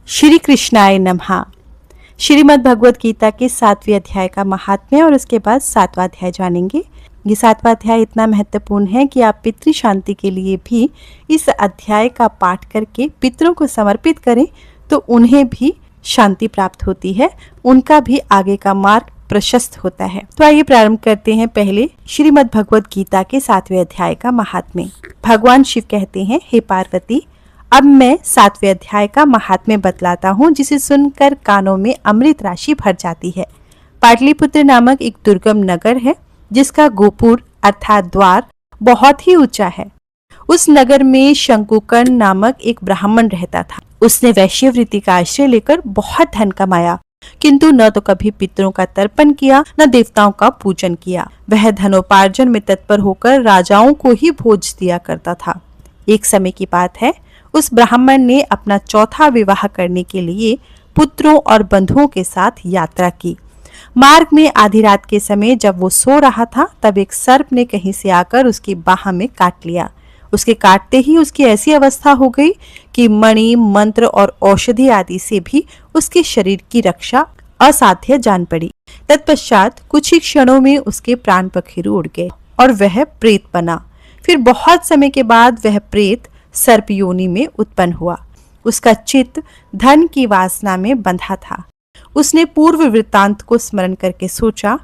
श्री कृष्णाय नमः। श्रीमद् भगवत गीता के 7वें अध्याय का महात्म्य और उसके बाद 7वां अध्याय जानेंगे। ये 7वां अध्याय इतना महत्वपूर्ण है कि आप पितृ शांति के लिए भी इस अध्याय का पाठ करके पितरों को समर्पित करें तो उन्हें भी शांति प्राप्त होती है, उनका भी आगे का मार्ग प्रशस्त होता है। तो आइए प्रारंभ करते हैं पहले श्रीमद् भगवत गीता के 7वें अध्याय का महात्म्य। भगवान शिव कहते हैं, हे पार्वती, अब मैं 7वें अध्याय का महात्म्य बतलाता हूँ, जिसे सुनकर कानों में अमृत राशि भर जाती है। पाटलिपुत्र नामक एक दुर्गम नगर है, जिसका गोपुर अर्थात द्वार बहुत ही ऊंचा है। उस नगर में शंकुकर्ण नामक एक ब्राह्मण रहता था। उसने वैश्यवृत्ति का आश्रय लेकर बहुत धन कमाया, किंतु न तो कभी पितरों का तर्पण किया, न देवताओं का पूजन किया। वह धनोपार्जन में तत्पर होकर राजाओं को ही भोज दिया करता था। एक समय की बात है, उस ब्राह्मण ने अपना चौथा विवाह करने के लिए पुत्रों और बंधुओं के साथ यात्रा की। मार्ग में आधी रात के समय जब वो सो रहा था, तब एक सर्प ने कहीं से आकर उसकी बाह में काट लिया। उसके काटते ही उसकी ऐसी अवस्था हो गई कि मणि, मंत्र और औषधि आदि से भी उसके शरीर की रक्षा असाध्य जान पड़ी। तत्पश्चात कुछ ही क्षणों में उसके प्राण पखेरु उड़ गए और वह प्रेत बना। फिर बहुत समय के बाद वह प्रेत सर्प योनि में उत्पन्न हुआ। उसका चित्त धन की वासना में बंधा था। उसने पूर्व वृत्तांत को स्मरण करके सोचा,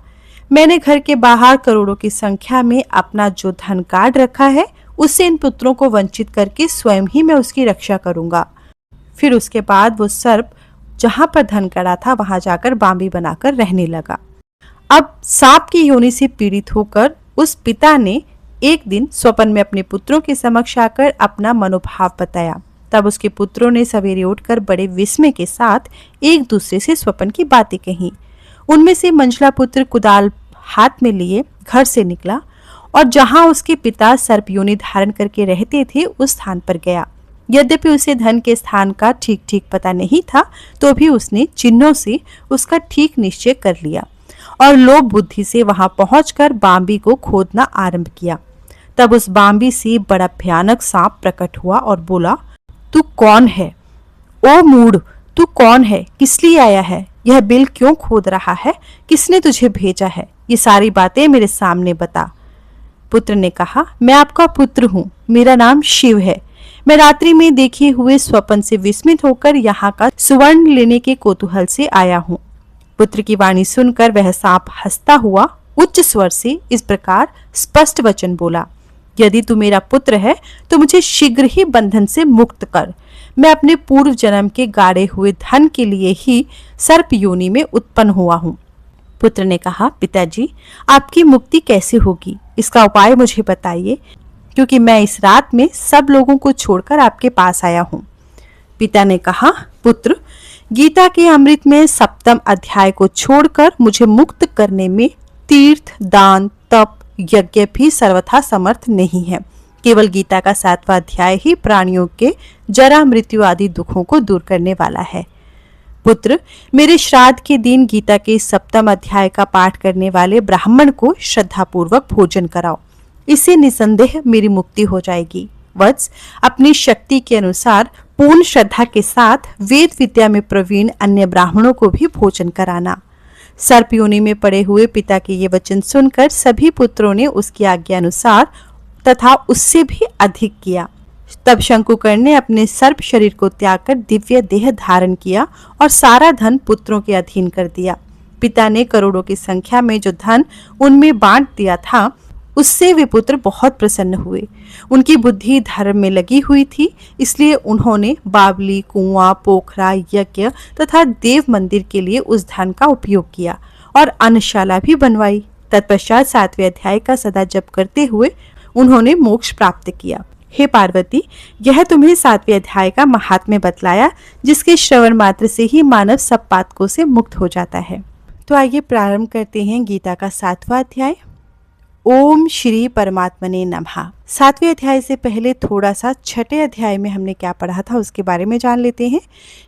मैंने घर के बाहर करोड़ों की संख्या में अपना जो धन काट रखा है, उससे इन पुत्रों को वंचित करके स्वयं ही मैं उसकी रक्षा करूंगा। फिर उसके बाद वो सर्प जहां पर धन कड़ा था वहां जाकर बांबी बनाकर रहने लगा। अब सांप की योनि से पीड़ित होकर उस पिता ने एक दिन स्वप्न में अपने पुत्रों के समक्ष आकर अपना मनोभाव बताया। तब उसके पुत्रों ने सवेरे उठकर बड़े विस्मय के साथ एक दूसरे से स्वप्न की बातें कही। उनमें से मंझला पुत्र कुदाल हाथ में लिए घर से निकला और जहां उसके पिता सर्प योनि धारण करके रहते थे उस स्थान पर गया। यद्यपि उसे धन के स्थान का ठीक ठीक पता नहीं था, तो भी उसने चिन्हों से उसका ठीक निश्चय कर लिया और लोभ बुद्धि से वहां पहुंचकर बांबी को खोदना आरंभ किया। तब उस बांबी से बड़ा भयानक सांप प्रकट हुआ और बोला, तू कौन है? ओ मूढ़, तू कौन है? किस लिए आया है? यह बिल क्यों खोद रहा है? किसने तुझे भेजा है? ये सारी बातें मेरे सामने बता। पुत्र ने कहा, मैं आपका पुत्र हूँ, मेरा नाम शिव है। मैं रात्रि में देखे हुए स्वप्न से विस्मित होकर यहाँ का सुवर्ण लेने के कौतूहल से आया हूँ। पुत्र की वाणी सुनकर वह सांप हंसता हुआ उच्च स्वर से इस प्रकार स्पष्ट वचन बोला, यदि तू मेरा पुत्र है तो मुझे शीघ्र ही बंधन से मुक्त कर। मैं अपने पूर्व जन्म के गाड़े हुए धन के लिए ही सर्प योनि में उत्पन्न हुआ हूँ। पुत्र ने कहा, पिताजी, आपकी मुक्ति कैसे होगी? इसका उपाय मुझे बताइए, क्योंकि मैं इस रात में सब लोगों को छोड़कर आपके पास आया हूँ। पिता ने कहा, पुत्र, गीता के अमृत में 7वें अध्याय को छोड़कर मुझे मुक्त करने में तीर्थ, दान, तप, यज्ञ भी सर्वथा समर्थ नहीं है। केवल गीता का 7वां अध्याय ही प्राणियों के जरा, मृत्यु आदि दुखों को दूर करने वाला है। पुत्र, मेरे श्राद्ध के दिन गीता के 7वें अध्याय का पाठ करने वाले ब्राह्मण को श्रद्धापूर्वक भोजन कराओ। इससे निसंदेह मेरी मुक्ति हो जाएगी। वत्स, अपनी शक्ति के अनुसार पूर्ण श्रद्धा के साथ वेद विद्या में प्रवीण अन्य ब्राह्मणों को भी भोजन कराना। सर्प योनि में पड़े हुए पिता के ये वचन सुनकर सभी पुत्रों ने उसकी आज्ञा अनुसार तथा उससे भी अधिक किया। तब शंकुकर्ण ने अपने सर्प शरीर को त्याग कर दिव्य देह धारण किया और सारा धन पुत्रों के अधीन कर दिया। पिता ने करोड़ों की संख्या में जो धन उनमें बांट दिया था, उससे वे पुत्र बहुत प्रसन्न हुए। उनकी बुद्धि धर्म में लगी हुई थी, इसलिए उन्होंने बावली, कुआं, पोखरा, यज्ञ तथा देव मंदिर के लिए उस धन का उपयोग किया और अन्नशाला भी बनवाई। तत्पश्चात 7वें अध्याय का सदा जप करते हुए उन्होंने मोक्ष प्राप्त किया। हे पार्वती, यह तुम्हें 7वें अध्याय का महात्म्य बतलाया, जिसके श्रवण मात्र से ही मानव सब पातकों से मुक्त हो जाता है। तो आइए प्रारंभ करते हैं गीता का 7वां अध्याय। ओम श्री परमात्मने नमः। 7वें अध्याय से पहले थोड़ा सा 6ठे अध्याय में हमने क्या पढ़ा था उसके बारे में जान लेते हैं।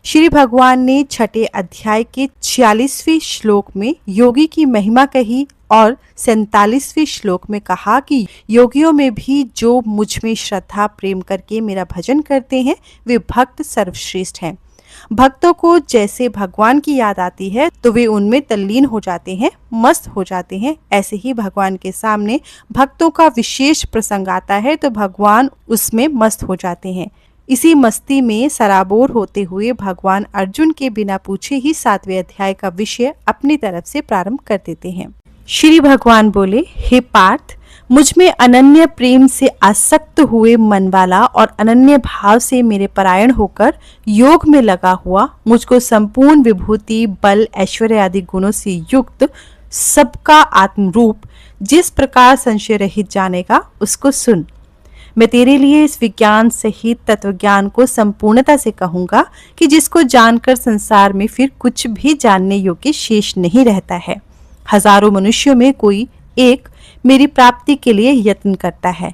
श्री भगवान ने 6ठे अध्याय के 46वें श्लोक में योगी की महिमा कही और 47वें श्लोक में कहा कि योगियों में भी जो मुझ में श्रद्धा प्रेम करके मेरा भजन करते हैं वे भक्त सर्वश्रेष्ठ हैं। भक्तों को जैसे भगवान की याद आती है तो वे उनमें तल्लीन हो जाते हैं, मस्त हो जाते हैं। ऐसे ही भगवान के सामने भक्तों का विशेष प्रसंग आता है तो भगवान उसमें मस्त हो जाते हैं। इसी मस्ती में सराबोर होते हुए भगवान अर्जुन के बिना पूछे ही 7वें अध्याय का विषय अपनी तरफ से प्रारंभ कर देते हैं। श्री भगवान बोले, हे पार्थ, मुझ में अनन्य प्रेम से आसक्त हुए मन वाला और अनन्य भाव से मेरे परायण होकर योग में लगा हुआ, मुझको संपूर्ण विभूति, बल, ऐश्वर्य आदि गुणों से युक्त सबका आत्म रूप जिस प्रकार संशय रहित जानेगा उसको सुन। मैं तेरे लिए इस विज्ञान सहित तत्व ज्ञान को संपूर्णता से कहूंगा कि जिसको जानकर संसार में फिर कुछ भी जानने योग्य शेष नहीं रहता है। हजारों मनुष्यों में कोई एक मेरी प्राप्ति के लिए यत्न करता है।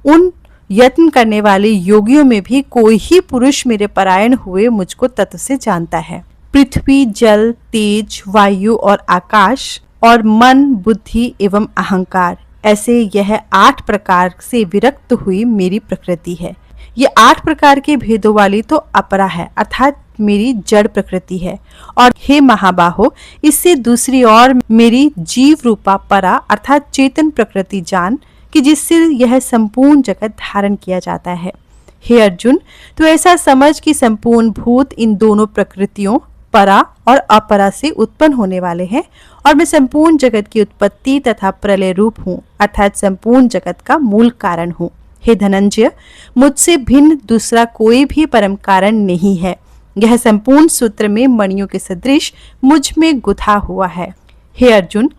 उन यत्न करने वाले योगियों में भी कोई ही पुरुष मेरे परायण हुए मुझको तत्व से जानता है। पृथ्वी, जल, तेज, वायु और आकाश और मन, बुद्धि एवं अहंकार, ऐसे यह 8 प्रकार से विरक्त हुई मेरी प्रकृति है। ये 8 प्रकार के भेदों वाली तो अपरा है, अर्थात मेरी जड़ प्रकृति है। और हे महाबाहो, इससे दूसरी ओर मेरी जीव रूपा परा अर्थात चेतन प्रकृति जान कि जिससे यह संपूर्ण जगत धारण किया जाता है। हे अर्जुन, तो ऐसा समझ कि संपूर्ण भूत इन दोनों प्रकृतियों परा और अपरा से उत्पन्न होने वाले हैं और मैं संपूर्ण जगत की उत्पत्ति तथा प्रलय रूप हूँ, अर्थात संपूर्ण जगत का मूल कारण हूँ। हे धनंजय, मुझसे भिन्न दूसरा कोई भी परम कारण नहीं है। यह संपूर्ण सूत्र में मणियों के सदृश मुझ में गुथा हुआ है। हे अर्जुन,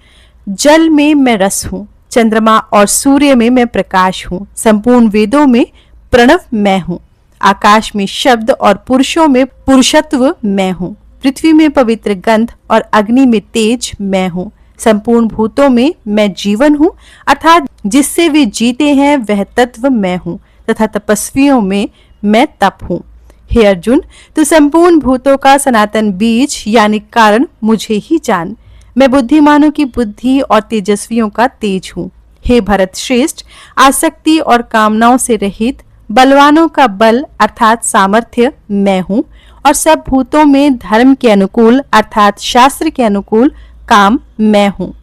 जल में मैं रस हूँ, चंद्रमा और सूर्य में मैं प्रकाश हूँ, संपूर्ण वेदों में प्रणव मैं हूँ, आकाश में शब्द और पुरुषों में पुरुषत्व मैं हूँ, पृथ्वी में पवित्र गंध और अग्नि में तेज मैं हूँ, संपूर्ण भूतों में मैं जीवन हूँ, अर्थात जिससे वे जीते हैं वह तत्व मैं हूँ, तथा तपस्वियों में मैं तप हूँ। हे अर्जुन, तो संपूर्ण भूतों का सनातन बीज यानी कारण मुझे ही जान। मैं बुद्धिमानों की बुद्धि और तेजस्वियों का तेज हूँ। हे भरत श्रेष्ठ, आसक्ति और कामनाओं से रहित बलवानों का बल अर्थात सामर्थ्य मैं हूँ और सब भूतों में धर्म के अनुकूल अर्थात शास्त्र के अनुकूल काम मैं हूँ।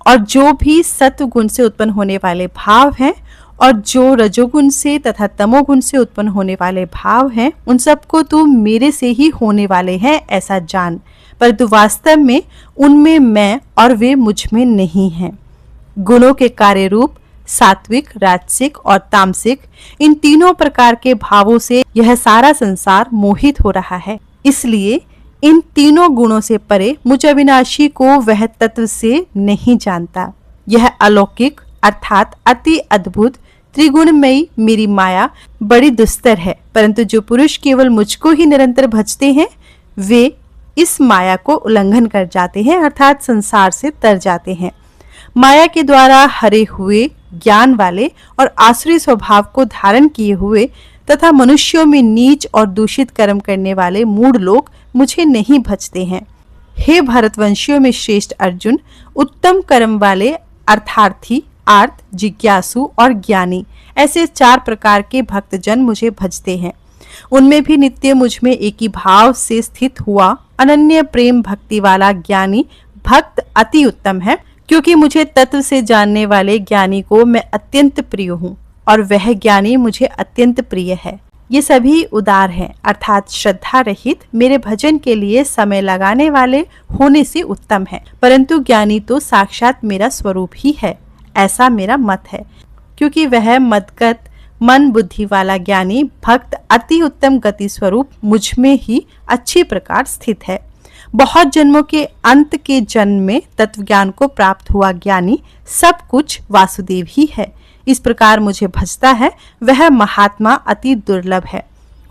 और जो भी सत्व गुण से उत्पन्न होने वाले भाव हैं और जो रजोगुण से तथा तमोगुण से उत्पन्न होने वाले भाव हैं, उन सबको तू मेरे से ही होने वाले हैं ऐसा जान, परंतु वास्तव में उनमें मैं और वे मुझ में नहीं हैं। गुणों के कार्य रूप सात्विक, राजसिक और तामसिक, इन तीनों प्रकार के भावों से यह सारा संसार मोहित हो रहा है। इसलिए इन तीनों गुणों से परे मुझ अविनाशी को वह तत्व से नहीं जानता। यह अलौकिक अर्थात अति अद्भुत त्रिगुणमयी मेरी माया बड़ी दुस्तर है, परंतु जो पुरुष केवल मुझको ही निरंतर भजते हैं वे इस माया को उल्लंघन कर जाते हैं अर्थात संसार से तर जाते हैं। माया के द्वारा हरे हुए ज्ञान वाले और आसुरी स्वभाव को धारण किए हुए तथा मनुष्यों में नीच और दूषित कर्म करने वाले मूढ़ लोग मुझे नहीं भजते हैं। हे भारतवंशियों में श्रेष्ठ अर्जुन, उत्तम कर्म वाले अर्थार्थी, आर्त, जिज्ञासु और ज्ञानी, ऐसे 4 प्रकार के भक्तजन मुझे भजते हैं। उनमें भी नित्य मुझ में एक ही भाव से स्थित हुआ अनन्य प्रेम भक्ति वाला ज्ञानी भक्त अति उत्तम है, क्योंकि मुझे तत्व से जानने वाले ज्ञानी को मैं अत्यंत प्रिय हूँ और वह ज्ञानी मुझे अत्यंत प्रिय है। ये सभी उदार हैं अर्थात श्रद्धा रहित, मेरे भजन के लिए समय लगाने वाले होने से उत्तम है, परंतु ज्ञानी तो साक्षात मेरा स्वरूप ही है, ऐसा मेरा मत है। क्योंकि वह मदगत मन बुद्धि वाला ज्ञानी भक्त अति उत्तम गति स्वरूप मुझ में ही अच्छी प्रकार स्थित है। बहुत जन्मों के अंत के जन्म में तत्व ज्ञान को प्राप्त हुआ ज्ञानी सब कुछ वासुदेव ही है। इस प्रकार मुझे भजता है वह महात्मा अति दुर्लभ है।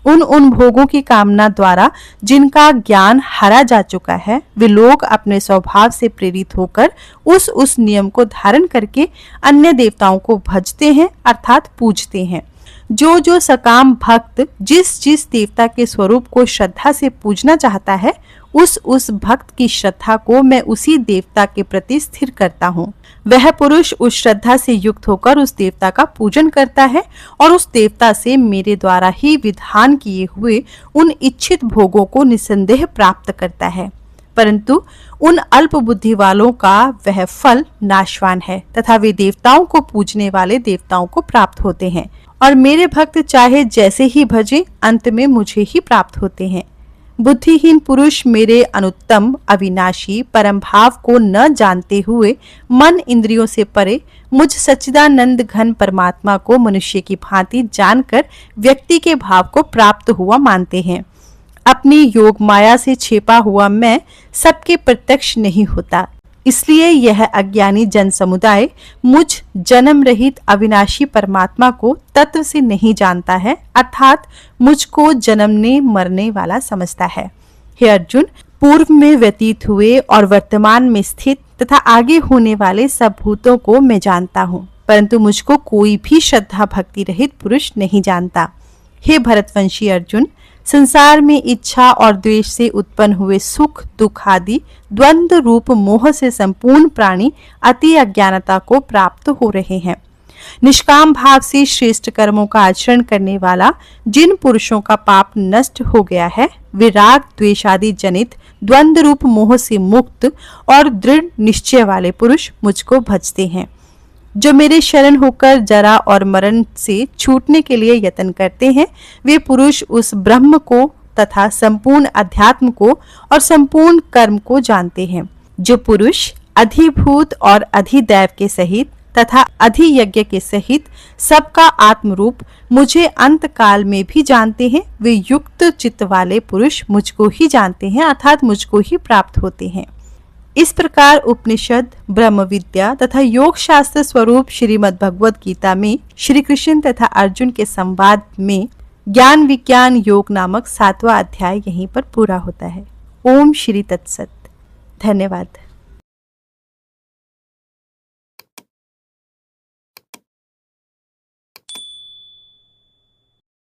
उन भोगों की कामना द्वारा जिनका ज्ञान हरा जा चुका है, वे लोग अपने स्वभाव से प्रेरित होकर उस नियम को धारण करके अन्य देवताओं को भजते हैं अर्थात पूजते हैं। जो जो सकाम भक्त जिस जिस देवता के स्वरूप को श्रद्धा से पूजना चाहता है, उस भक्त की श्रद्धा को मैं उसी देवता के प्रति स्थिर करता हूँ। वह पुरुष उस श्रद्धा से युक्त होकर उस देवता का पूजन करता है और उस देवता से मेरे द्वारा ही विधान किए हुए उन इच्छित भोगों को निसंदेह प्राप्त करता है। परंतु उन अल्प बुद्धि वालों का वह फल नाशवान है तथा वे देवताओं को पूजने वाले देवताओं को प्राप्त होते हैं और मेरे भक्त चाहे जैसे ही भजे अंत में मुझे ही प्राप्त होते हैं। बुद्धिहीन पुरुष मेरे अनुत्तम अविनाशी परम भाव को न जानते हुए मन इंद्रियों से परे मुझ सच्चिदानंद घन परमात्मा को मनुष्य की भांति जानकर व्यक्ति के भाव को प्राप्त हुआ मानते हैं। अपनी योग माया से छिपा हुआ मैं सबके प्रत्यक्ष नहीं होता, इसलिए यह अज्ञानी जन समुदाय मुझ जन्म रहित अविनाशी परमात्मा को तत्व से नहीं जानता है, अर्थात मुझको जन्मने मरने वाला समझता है। हे अर्जुन, पूर्व में व्यतीत हुए और वर्तमान में स्थित तथा आगे होने वाले सब भूतों को मैं जानता हूँ, परंतु मुझको कोई भी श्रद्धा भक्ति रहित पुरुष नहीं जानता। हे भरतवंशी अर्जुन, संसार में इच्छा और द्वेष से उत्पन्न हुए सुख दुख आदि द्वंद्व रूप मोह से संपूर्ण प्राणी अति अज्ञानता को प्राप्त हो रहे हैं। निष्काम भाव से श्रेष्ठ कर्मों का आचरण करने वाला जिन पुरुषों का पाप नष्ट हो गया है, वे राग द्वेष आदि जनित द्वंद्व रूप मोह से मुक्त और दृढ़ निश्चय वाले पुरुष मुझको भजते हैं। जो मेरे शरण होकर जरा और मरण से छूटने के लिए यत्न करते हैं, वे पुरुष उस ब्रह्म को तथा संपूर्ण अध्यात्म को और संपूर्ण कर्म को जानते हैं। जो पुरुष अधिभूत और अधिदैव के सहित तथा अधियज्ञ के सहित सबका आत्मरूप मुझे अंत काल में भी जानते हैं, वे युक्त चित्त वाले पुरुष मुझको ही जानते हैं, अर्थात मुझको ही प्राप्त होते हैं। इस प्रकार उपनिषद, ब्रह्म विद्या तथा योग शास्त्र स्वरूप श्रीमद् भगवद गीता में श्री कृष्ण तथा अर्जुन के संवाद में ज्ञान विज्ञान योग नामक 7वां अध्याय यहीं पर पूरा होता है। ओम श्री तत्सत। धन्यवाद।